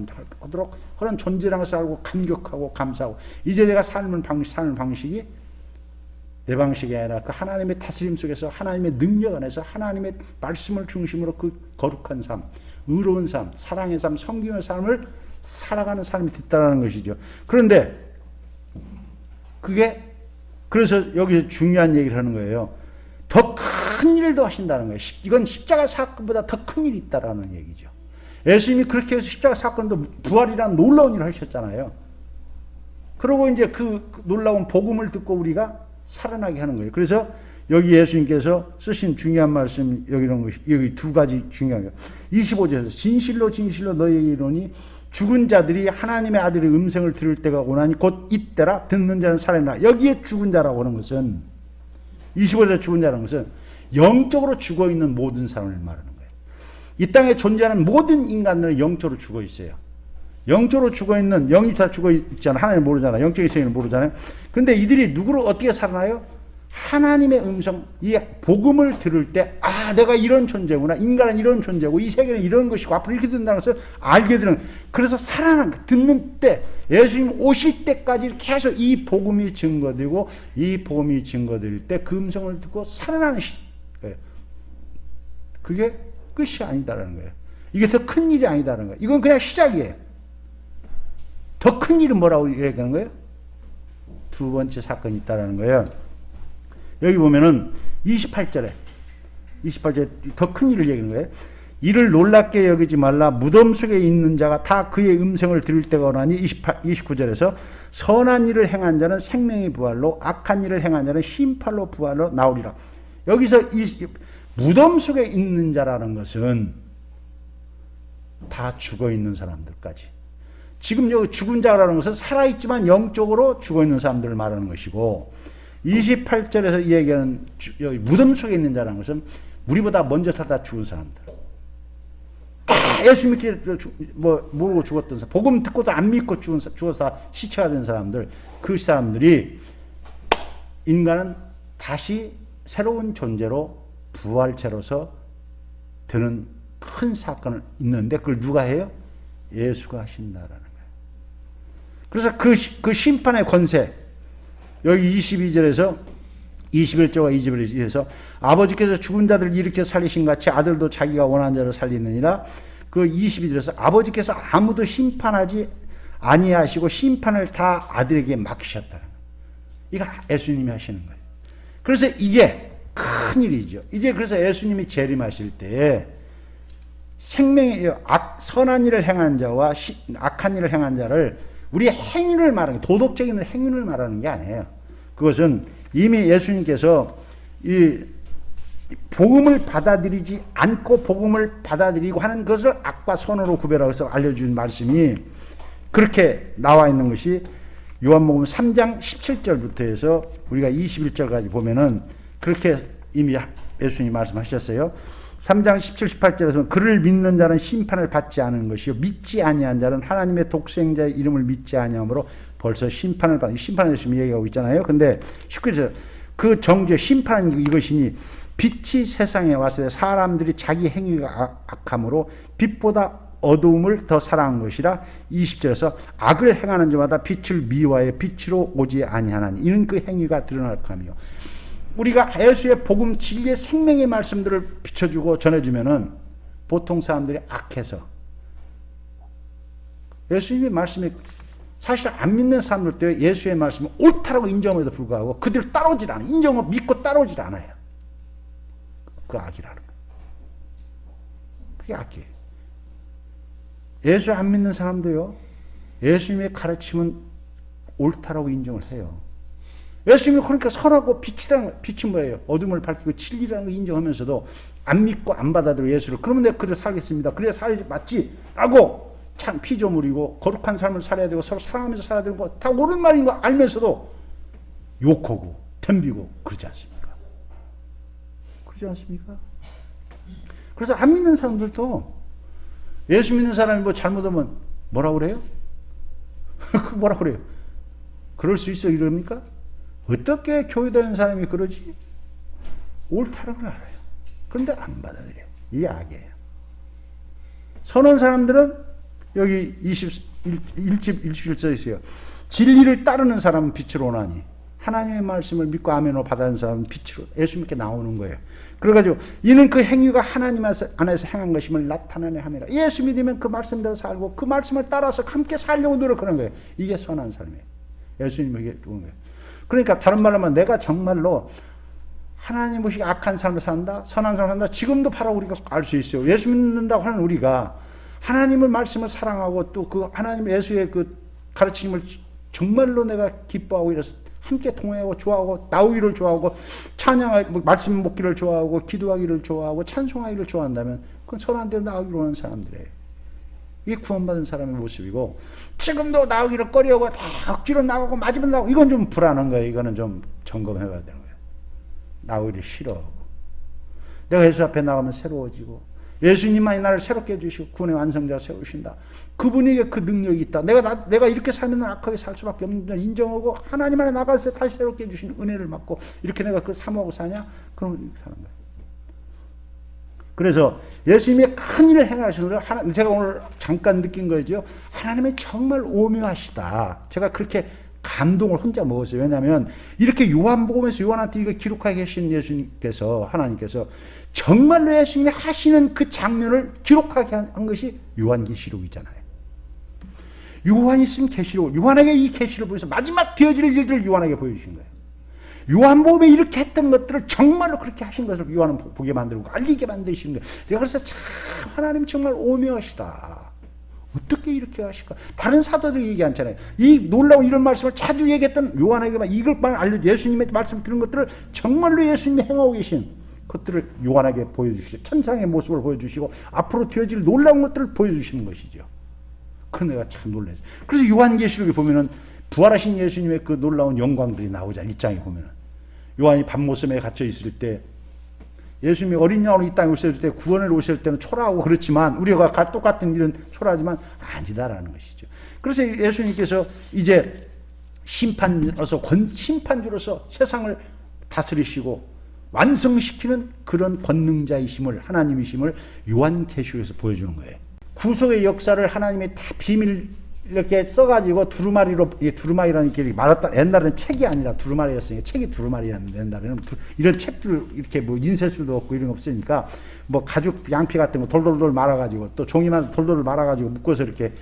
하도록 그런 존재라는 것을 알고 감격하고 감사하고 이제 내가 사는 방식이 내 방식이 아니라 그 하나님의 다스림 속에서 하나님의 능력 안에서 하나님의 말씀을 중심으로 그 거룩한 삶 의로운 삶, 사랑의 삶, 섬김의 삶을 살아가는 삶이 됐다는 것이죠. 그런데 그게 그래서 여기 중요한 얘기를 하는 거예요. 더 큰 일도 하신다는 거예요. 이건 십자가 사건보다 더 큰 일이 있다라는 얘기죠. 예수님이 그렇게 해서 십자가 사건도 부활이라는 놀라운 일을 하셨잖아요. 그리고 이제 그 놀라운 복음을 듣고 우리가 살아나게 하는 거예요. 그래서 여기 예수님께서 쓰신 중요한 말씀 여기 두 가지 중요한 거. 25절에서 진실로 진실로 너희에게 이르노니 죽은 자들이 하나님의 아들의 음성을 들을 때가 오나니 곧 이때라 듣는 자는 살아나. 여기에 죽은 자라고 하는 것은 25절에 죽은 자라는 것은 영적으로 죽어 있는 모든 사람을 말하는 거예요. 이 땅에 존재하는 모든 인간들은 영적으로 죽어 있어요. 영적으로 죽어 있는 영이 다 죽어 있잖아. 하나님 모르잖아. 영적인 세계는 모르잖아요. 근데 이들이 누구로 어떻게 살아나요? 하나님의 음성, 이 복음을 들을 때, 아, 내가 이런 존재구나. 인간은 이런 존재고, 이 세계는 이런 것이고, 앞으로 이렇게 된다는 것을 알게 되는, 그래서 살아나는, 듣는 때, 예수님 오실 때까지 계속 이 복음이 증거되고, 이 복음이 증거될 때 그 음성을 듣고 살아나는 거예요. 그게 끝이 아니다라는 거예요. 이게 더 큰 일이 아니다라는 거예요. 이건 그냥 시작이에요. 더 큰 일은 뭐라고 얘기하는 거예요? 두 번째 사건이 있다라는 거예요. 여기 보면은 28절에 더 큰 일을 얘기하는 거예요. 이를 놀랍게 여기지 말라. 무덤 속에 있는 자가 다 그의 음성을 들을 때가 오나니 29절에서 선한 일을 행한 자는 생명의 부활로 악한 일을 행한 자는 심판로 부활로 나오리라. 여기서 이 무덤 속에 있는 자라는 것은 다 죽어 있는 사람들까지. 지금 여기 죽은 자라는 것은 살아있지만 영적으로 죽어 있는 사람들을 말하는 것이고, 28절에서 얘기하는 여기 무덤 속에 있는 자라는 것은 우리보다 먼저 살다 죽은 사람들. 다 예수 믿기 모르고 죽었던 사람, 복음 듣고도 안 믿고 죽어서 시체가 된 사람들, 그 사람들이 인간은 다시 새로운 존재로 부활체로서 되는 큰 사건을 있는데 그걸 누가 해요? 예수가 하신다라는 거예요. 그래서 그 심판의 권세, 여기 22절에서 21절과 22절에서 아버지께서 죽은 자들을 일으켜 살리신 같이 아들도 자기가 원하는 자를 살리느니라. 그 22절에서 아버지께서 아무도 심판하지 아니하시고 심판을 다 아들에게 맡기셨다는 거예요. 이거 예수님이 하시는 거예요. 그래서 이게 큰 일이죠. 이제 그래서 예수님이 재림하실 때 생명의 선한 일을 행한 자와 악한 일을 행한 자를 우리의 행위를 말하는 게, 도덕적인 행위를 말하는 게 아니에요. 그것은 이미 예수님께서 이 복음을 받아들이지 않고 복음을 받아들이고 하는 것을 악과 선으로 구별하고 해서 알려준 말씀이 그렇게 나와 있는 것이 요한복음 3장 17절부터 해서 우리가 21절까지 보면은 그렇게 이미 예수님이 말씀하셨어요. 3장 17, 18절에서 그를 믿는 자는 심판을 받지 않은 것이요 믿지 아니한 자는 하나님의 독생자의 이름을 믿지 아니하므로 벌써 심판을 받는, 심판에 대해서 얘기하고 있잖아요. 근데 19절에서 그 정죄 심판은 이것이니 빛이 세상에 왔을 때 사람들이 자기 행위가 악함으로 빛보다 어두움을 더 사랑한 것이라. 20절에서 악을 행하는 자마다 빛을 미워하여 빛으로 오지 아니하나니 이는 그 행위가 드러날 까미요. 우리가 예수의 복음 진리의 생명의 말씀들을 비춰주고 전해주면은 보통 사람들이 악해서 예수님의 말씀이 사실 안 믿는 사람들도 예수의 말씀이 옳다라고 인정함에도 불구하고 그들 따라오질 않아요. 인정을 믿고 따라오질 않아요. 그 악이라는 거예요. 그게 악이에요. 예수 안 믿는 사람도요, 예수님의 가르침은 옳다라고 인정을 해요. 예수님이 그러니까 선하고 빛이 뭐예요? 어둠을 밝히고 진리라는 걸 인정하면서도 안 믿고 안 받아들여 예수를. 그러면 내가 그대로 살겠습니다. 그래야 살지 맞지? 라고 참 피조물이고 거룩한 삶을 살아야 되고 서로 사랑하면서 살아야 되는 거 다 옳은 말인 거 알면서도 욕하고 덤비고 그러지 않습니까? 그러지 않습니까? 그래서 안 믿는 사람들도 예수 믿는 사람이 뭐 잘못하면 뭐라고 그래요? 뭐라고 그래요? 그럴 수 있어 이럽니까? 어떻게 교회 다니는 사람이 그러지? 옳다는 걸 알아요. 그런데 안 받아들여요. 이게 악이에요. 선한 사람들은 여기 21절에 있어요. 진리를 따르는 사람은 빛으로 오나니 하나님의 말씀을 믿고 아멘으로 받아들이는 사람은 빛으로 예수 믿게 나오는 거예요. 그래가지고 이는 그 행위가 하나님 안에서 행한 것임을 나타내는 함이라. 예수 믿으면 그 말씀대로 살고 그 말씀을 따라서 함께 살려고 노력하는 거예요. 이게 선한 삶이에요. 예수님에게 좋은 거예요. 그러니까 다른 말로 하면 내가 정말로 하나님 보시기 악한 삶을 산다, 선한 삶을 산다. 지금도 바로 우리가 알 수 있어요. 예수 믿는다고 하는 우리가 하나님의 말씀을 사랑하고 또 그 하나님 예수의 그 가르침을 정말로 내가 기뻐하고 이래서 함께 동행하고 좋아하고 나오기를 좋아하고 찬양하고 말씀 먹기를 좋아하고 기도하기를 좋아하고 찬송하기를 좋아한다면 그건 선한 데로 나오기로 하는 사람들이에요. 이게 구원받은 사람의 모습이고 지금도 나오기를 꺼려하고 다 억지로 나가고 맞으면 나오고 이건 좀 불안한 거예요. 이거는 좀 점검해봐야 되는 거예요. 나오기를 싫어하고 내가 예수 앞에 나가면 새로워지고 예수님만이 나를 새롭게 해주시고 구원의 완성자 세우신다. 그분에게 그 능력이 있다. 내가 이렇게 살면 악하게 살 수밖에 없는 줄 인정하고 하나님 안에 나갈 때 다시 새롭게 해주시는 은혜를 받고 이렇게 내가 그걸 사모하고 사냐? 그럼 이렇게 사는 거예요. 그래서 예수님의 큰 일을 행하시는 걸 제가 오늘 잠깐 느낀 거죠. 하나님이 정말 오묘하시다. 제가 그렇게 감동을 혼자 먹었어요. 왜냐하면 이렇게 요한복음에서 요한한테 이거 기록하게 계신 예수님께서 하나님께서 정말로 예수님이 하시는 그 장면을 기록하게 한 것이 요한계시록이잖아요. 요한이 쓴 계시록, 요한에게 이 계시를 보여서 마지막 되어질 일들을 요한에게 보여주신 거예요. 요한복음에 이렇게 했던 것들을 정말로 그렇게 하신 것을 요한은 보게 만들고 알리게 만드신 거예요. 내가 그래서 참 하나님 정말 오묘하시다. 어떻게 이렇게 하실까? 다른 사도들이 얘기 않잖아요. 이 놀라운 이런 말씀을 자주 얘기했던 요한에게만 이것만 알려 예수님의 말씀 들은 것들을 정말로 예수님이 행하고 계신 것들을 요한에게 보여주시고 천상의 모습을 보여주시고 앞으로 되어질 놀라운 것들을 보여주시는 것이죠. 그래서 내가 참 놀랐어요. 그래서 요한계시록에 보면은 부활하신 예수님의 그 놀라운 영광들이 나오잖아요. 1장에 보면은 요한이 밤모섬에 갇혀 있을 때 예수님이 어린 양으로 이 땅에 오실 때 구원을 오실 때는 초라하고 그렇지만 우리가 똑같은 일은 초라하지만 아니다라는 것이죠. 그래서 예수님께서 이제 심판주로서 세상을 다스리시고 완성시키는 그런 권능자이심을 하나님이심을 요한계시록에서 보여주는 거예요. 구속의 역사를 하나님이 다 비밀 이렇게 써가지고 두루마리로, 두루마리라는 게 말했다. 옛날에는 책이 아니라 두루마리였으니까 책이 두루마리였는데 옛날에는 이런 책들 이렇게 뭐 인쇄술도 없고 이런 거 없으니까 뭐 가죽 양피 같은 거 돌돌돌 말아가지고 또 종이만 돌돌 말아가지고 묶어서 이렇게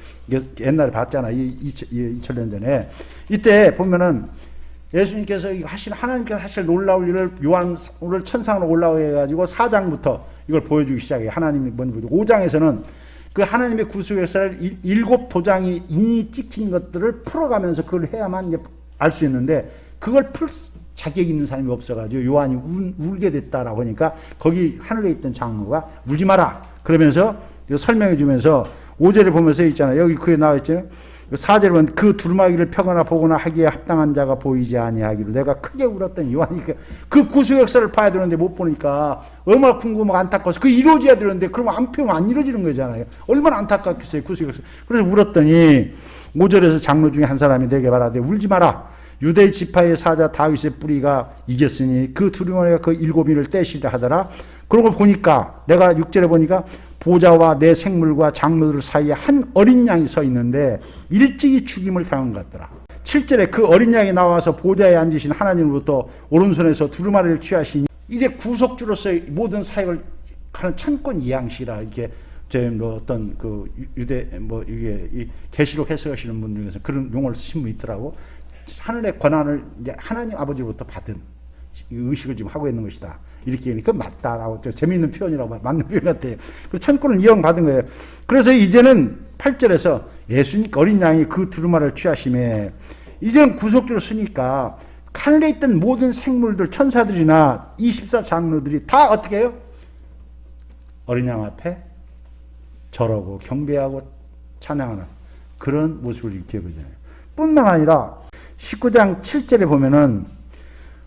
옛날에 봤잖아. 2000년 전에. 이때 보면은 예수님께서 하나님께서 하실 놀라울 일을 요한 오늘 천상으로 올라오게 해가지고 4장부터 이걸 보여주기 시작해요. 하나님이 뭔지 보여주고 5장에서는 그 하나님의 구속 역사를 7 도장이 인이 찍힌 것들을 풀어가면서 그걸 해야만 이제 알 수 있는데 그걸 풀 자격이 있는 사람이 없어가지고 요한이 울게 됐다라고 하니까 거기 하늘에 있던 장로가 울지 마라 그러면서 설명해 주면서 5절에 보면서 있잖아요. 여기 그게 나와 있잖아요. 4절에 보면 그 두루마기를 펴거나 보거나 하기에 합당한 자가 보이지 아니하기로 내가 크게 울었던 요한이 그 구속 역사를 봐야 되는데 못 보니까 얼마나 궁금하고 안타까워서 그 이루어져야 되는데 그러면 안 펴면 안 이루어지는 거잖아요. 얼마나 안타깝겠어요. 구속 역사. 그래서 울었더니 5절에서 장로 중에 한 사람이 내게 말하되 울지 마라. 유대 지파의 사자 다윗의 뿌리가 이겼으니 그 두루마리가 그 7인을 떼시려 하더라. 그러고 보니까 내가 6절에 보니까 보좌와 내 생물과 장로들 사이에 한 어린 양이 서 있는데 일찍이 죽임을 당한 것 같더라. 7절에 그 어린 양이 나와서 보좌에 앉으신 하나님으로부터 오른손에서 두루마리를 취하시니 이제 구속주로서의 모든 사역을 하는 천권 이양시라 이렇게 뭐 어떤 그 유대 뭐 이게 이 계시록 해석하시는 분 중에서 그런 용어를 쓰신 분 있더라고. 하늘의 권한을 이제 하나님 아버지로부터 받은 의식을 지금 하고 있는 것이다. 이렇게 하니까 맞다라고 재미있는 표현이라고 맞는 표현 같아요. 그 천권을 이용받은 거예요. 그래서 이제는 8절에서 예수님 어린 양이 그 두루마리를 취하심에 이제는 구속주로 쓰니까 하늘에 있던 모든 생물들 천사들이나 24장로들이 다 어떻게 해요? 어린 양 앞에 절하고 경배하고 찬양하는 그런 모습을 이렇게 보잖아요. 뿐만 아니라 19장 7절에 보면은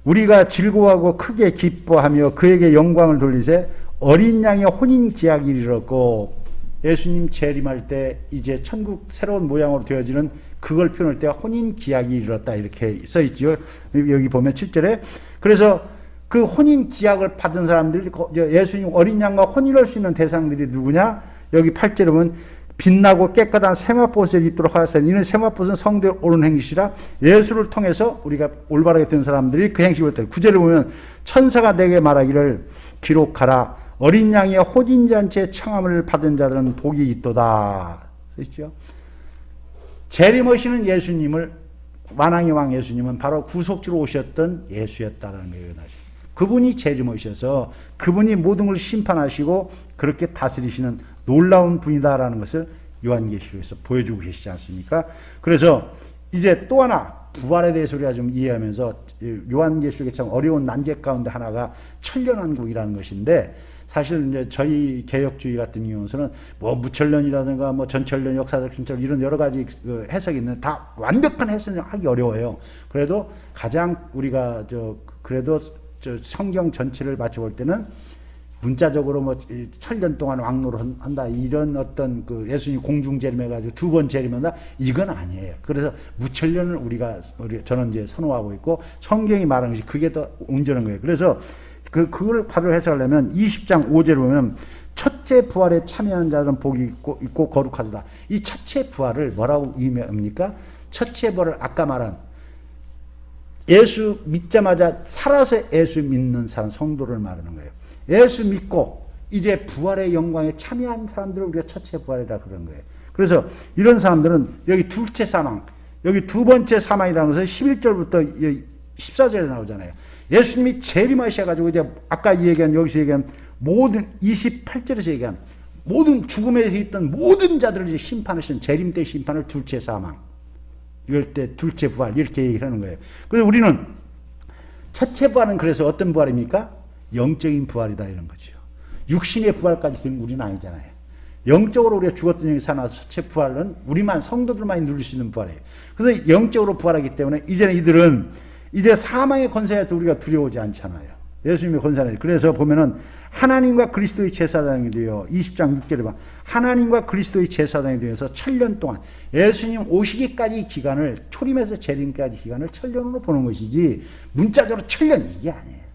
우리가 즐거워하고 크게 기뻐하며 그에게 영광을 돌리세 어린 양의 혼인 기약이 이르렀고 예수님 재림할 때 이제 천국 새로운 모양으로 되어지는 그걸 표현할 때 혼인 기약이 이르렀다 이렇게 써 있죠. 여기 보면 7절에 그래서 그 혼인 기약을 받은 사람들이 예수님 어린 양과 혼인할 수 있는 대상들이 누구냐? 여기 8절에 보면 빛나고 깨끗한 세마포옷을 입도록 하였으니 이는 세마포옷은 성도의 옳은 행실이라 예수를 통해서 우리가 올바르게 된 사람들이 그 행실을 했다. 9절에 보면 천사가 내게 말하기를 기록하라 어린 양의 혼인잔치의 청함을 받은 자들은 복이 있도다. 그렇죠? 재림하시는 예수님을 만왕의 왕 예수님은 바로 구속주로 오셨던 예수였다라는 거예요. 그분이 재림하셔서 그분이 모든 걸 심판하시고 그렇게 다스리시는 놀라운 분이다라는 것을 요한계시록에서 보여주고 계시지 않습니까? 그래서 이제 또 하나 부활에 대해서 우리가 좀 이해하면서 요한계시록의 참 어려운 난제 가운데 하나가 천년왕국이라는 것인데 사실 이제 저희 개혁주의 같은 경우는 뭐 무천년이라든가 뭐 전천년, 역사적 신천 이런 여러 가지 그 해석이 있는데 다 완벽한 해석을 하기 어려워요. 그래도 가장 우리가 그래도 성경 전체를 맞춰볼 때는 문자적으로 뭐 1000년 동안 왕노를 한다 이런 어떤 그 예수님 공중 재림해가지고 2번 재림한다 이건 아니에요. 그래서 무천년을 저는 이제 선호하고 있고 성경이 말하는 것이 그게 더 온전한 거예요. 그래서 그걸 바로 해석하려면 20장 5절을 보면 첫째 부활에 참여하는 자들은 복이 있고 거룩하도다. 이 첫째 부활을 뭐라고 의미합니까? 첫째 부활을 아까 말한 예수 믿자마자 살아서 예수 믿는 사람 성도를 말하는 거예요. 예수 믿고 이제 부활의 영광에 참여한 사람들을 우리가 첫째 부활이라 그런 거예요. 그래서 이런 사람들은 여기 둘째 사망, 여기 두 번째 사망이라는 것은 11절부터 14절에 나오잖아요. 예수님이 재림하셔가지고 이제 아까 여기서 얘기한 모든 28절에서 얘기한 모든 죽음에서 있던 모든 자들을 이제 심판하시는 재림 때 심판을 둘째 사망, 이럴 때 둘째 부활 이렇게 얘기를 하는 거예요. 그래서 우리는 첫째 부활은 그래서 어떤 부활입니까? 영적인 부활이다 이런 거죠. 육신의 부활까지 된 우리는 아니잖아요. 영적으로 우리가 죽었던 영이 살아나서 첫째 부활은 우리만 성도들만이 누릴 수 있는 부활이에요. 그래서 영적으로 부활하기 때문에 이제는 이들은 이제 사망의 권세에 우리가 두려워하지 않잖아요. 예수님의 권세는. 그래서 보면은 하나님과 그리스도의 제사장이 되어 20장 6절에 봐. 하나님과 그리스도의 제사장이 되어서 1000년 동안 예수님 오시기까지 기간을 초림에서 재림까지 기간을 1000년으로 보는 것이지 문자적으로 1000년 이게 아니에요.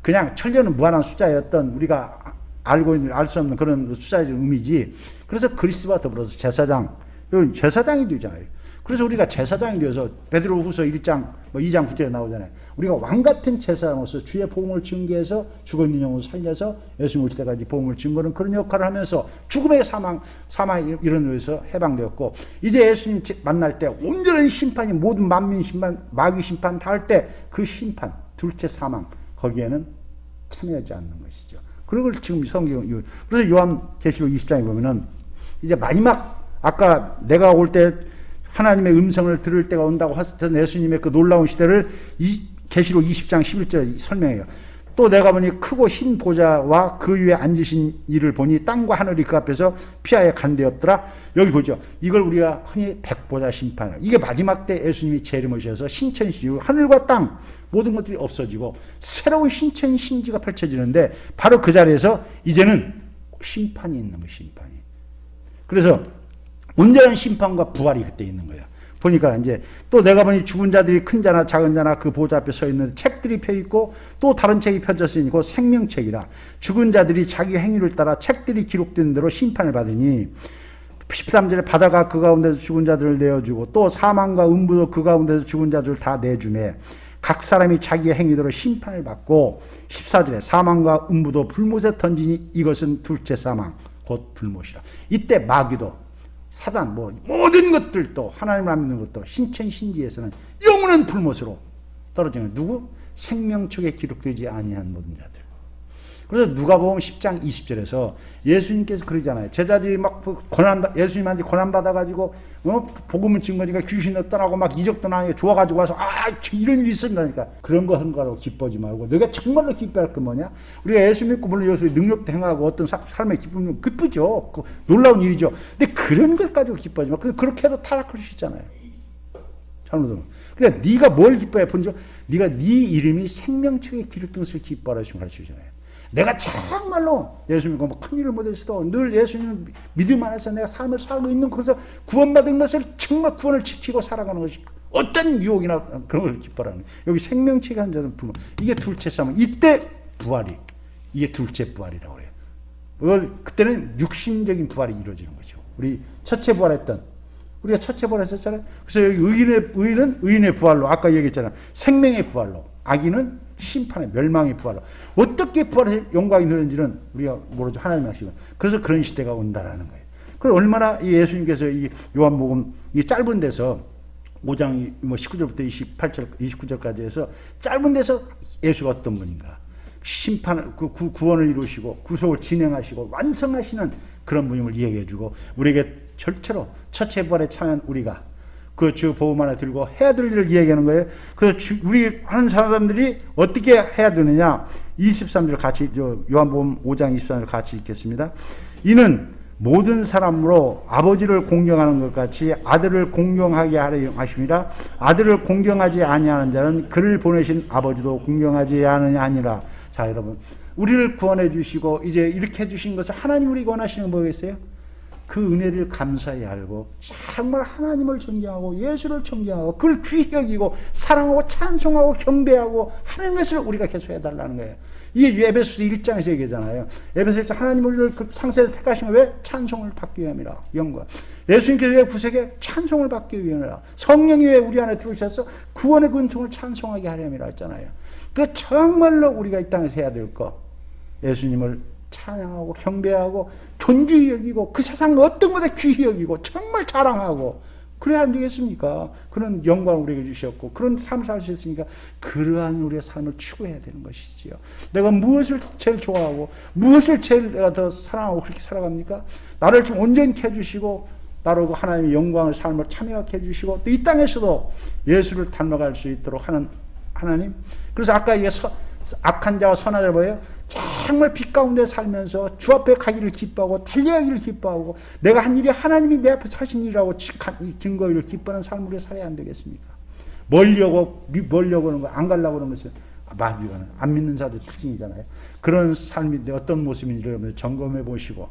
그냥 1000년은 무한한 숫자였던 우리가 알 수 없는 그런 숫자의 의미지. 그래서 그리스도와 더불어서 제사장, 이건 제사장이 되잖아요. 그래서 우리가 제사장이 되어서 베드로후서 1장 2장 9절에 나오잖아요. 우리가 왕같은 제사장으로서 주의 복음을 증거해서 죽어있는 영혼을 살려서 예수님 올 때까지 복음을 증거하는 그런 역할을 하면서 죽음의 사망 이런 데서 해방되었고 이제 예수님 만날 때 온전한 심판이 모든 만민 심판, 마귀 심판 다 할 때 그 심판, 둘째 사망 거기에는 참여하지 않는 것이죠. 그걸 지금 성경 그래서 요한계시록 20장에 보면은 이제 마지막 아까 내가 올 때 하나님의 음성을 들을 때가 온다고 하셨던 예수님의 그 놀라운 시대를 이 계시록 20장 11절 설명해요. 또 내가 보니 크고 흰 보좌와 그 위에 앉으신 이를 보니 땅과 하늘이 그 앞에서 피하여 간데없더라. 여기 보죠. 이걸 우리가 흔히 백보자 심판. 이게 마지막 때 예수님이 재림하셔서 신천시주 하늘과 땅 모든 것들이 없어지고 새로운 신천 신지가 펼쳐지는데 바로 그 자리에서 이제는 심판이 있는 거예요. 심판이. 그래서 온전한 심판과 부활이 그때 있는 거예요. 보니까 이제 또 내가 보니 죽은 자들이 큰 자나 작은 자나 그 보좌 앞에 서 있는 책들이 펴 있고 또 다른 책이 펴졌으니 곧 생명책이라. 죽은 자들이 자기 행위를 따라 책들이 기록된 대로 심판을 받으니 13절에 바다가 그 가운데서 죽은 자들을 내어주고 또 사망과 음부도 그 가운데서 죽은 자들을 다 내주매 각 사람이 자기의 행위대로 심판을 받고 14절에 사망과 음부도 불못에 던지니 이것은 둘째 사망 곧 불못이라. 이때 마귀도 사단 모든 것들도 하나님을 안 믿는 것도 신천신지에서는 영원한 불못으로 떨어지는 누구? 생명책에 기록되지 아니한 모든 자들. 그래서 누가복음 10장 20절에서 예수님께서 그러잖아요. 제자들이 막 예수님한테 고난 받아가지고 복음을 증거니까 귀신도 떠나고 막 이적도 나니까 좋아가지고 와서 이런 일이 있었다니까. 그런 거 한 거라고 기뻐하지 말고 너가 정말로 기뻐할 거 뭐냐? 우리가 예수 믿고 물론 예수의 능력도 행하고 어떤 삶의 기쁨은 기쁘죠. 놀라운 일이죠. 근데 그런 것 가지고 기뻐하지 마. 그렇게 해도 타락할 수 있잖아요. 잘못하면. 그러니까 네가 뭘 기뻐해 본적? 네가 네 이름이 생명책에 기록된 것을 기뻐하라 지금 가르치잖아요. 내가 정말로 예수 믿고 큰 일을 못했어도 늘 예수님 믿음 안에서 내가 삶을 살고 있는 것에서 구원받은 것을 정말 구원을 지키고 살아가는 것이 어떤 유혹이나 그런 걸 기뻐하는 여기 생명책이 한 자는 불만. 이게 둘째 싸움. 이때 부활이 이게 둘째 부활이라고 해요. 그걸 그때는 육신적인 부활이 이루어지는 거죠. 우리 첫째 부활했던 우리가 첫째 부활했었잖아요. 그래서 여기 의인은 의인의 부활로 아까 얘기했잖아요. 생명의 부활로 악인은 심판의 멸망의 부활로 어떻게 부활의 영광이 되는지는 우리가 모르죠. 하나님 아시고. 그래서 그런 시대가 온다라는 거예요. 그럼 얼마나 예수님께서 이 요한복음 이 짧은 데서 5장 19절부터 29절까지 해서 짧은 데서 예수가 어떤 분인가 심판을 구원을 이루시고 구속을 진행하시고 완성하시는 그런 분임을 이야기해주고 우리에게 절대로 첫째 부활에 참여한 우리가 그 주 보험 하나 들고 해야 될 일을 이야기하는 거예요. 그래서 우리 하는 사람들이 어떻게 해야 되느냐 23절 같이 요한복음 5장 23절 같이 읽겠습니다. 이는 모든 사람으로 아버지를 공경하는 것 같이 아들을 공경하게 하려 하심이라. 아들을 공경하지 아니하는 자는 그를 보내신 아버지도 공경하지 않으냐 아니라. 자 여러분 우리를 구원해 주시고 이제 이렇게 해 주신 것을 하나님 우리가 원하시는 거 뭐겠어요? 그 은혜를 감사히 알고 정말 하나님을 존경하고 예수를 존경하고 그걸 귀히 여기고 사랑하고 찬송하고 경배하고 하는 것을 우리가 계속 해달라는 거예요. 이게 에베소서 1장에서 얘기하잖아요. 에베소서 1장 하나님 우리를 그 상세를 택하신 거 왜? 찬송을 받기 위함이라. 영광. 예수님께서 왜 구세계 찬송을 받기 위함이라. 성령이 왜 우리 안에 들어오셔서 구원의 근총을 찬송하게 하려함이라 했잖아요. 그 정말로 우리가 이 땅에서 해야 될 거. 예수님을 찬양하고 경배하고 존귀히 여기고 그 세상 어떤 것에 귀히 여기고 정말 자랑하고 그래야 안 되겠습니까? 그런 영광을 우리에게 주셨고 그런 삶을 살 수 있으니까 그러한 우리의 삶을 추구해야 되는 것이지요. 내가 무엇을 제일 좋아하고 무엇을 제일 내가 더 사랑하고 그렇게 살아갑니까? 나를 좀 온전케 해주시고 나로 하나님의 영광을 삶을 참여하게 해주시고 또 이 땅에서도 예수를 닮아갈 수 있도록 하는 하나님. 그래서 아까 이게 악한 자와 선한 자를 뭐예요? 정말 빛 가운데 살면서 주 앞에 가기를 기뻐하고 달려가기를 기뻐하고 내가 한 일이 하나님이 내 앞에 하신 일이라고 증거를 기뻐하는 삶으로 살아야 안 되겠습니까? 멀려고 하는 거, 안 가려고 하는 것은 마귀가는 안 믿는 자들 특징이잖아요. 그런 삶이 어떤 모습인지를 여러분 점검해 보시고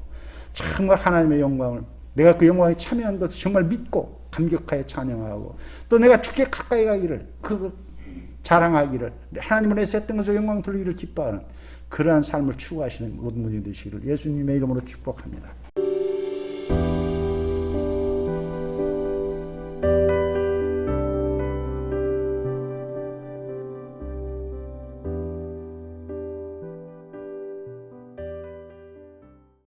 정말 하나님의 영광을 내가 그 영광에 참여한 것을 정말 믿고 감격하여 찬양하고 또 내가 주께 가까이 가기를 그 자랑하기를 하나님을 위해서 했던 것을 영광 돌리기를 기뻐하는 그러한 삶을 추구하시는 모든 분이 되시기를 예수님의 이름으로 축복합니다.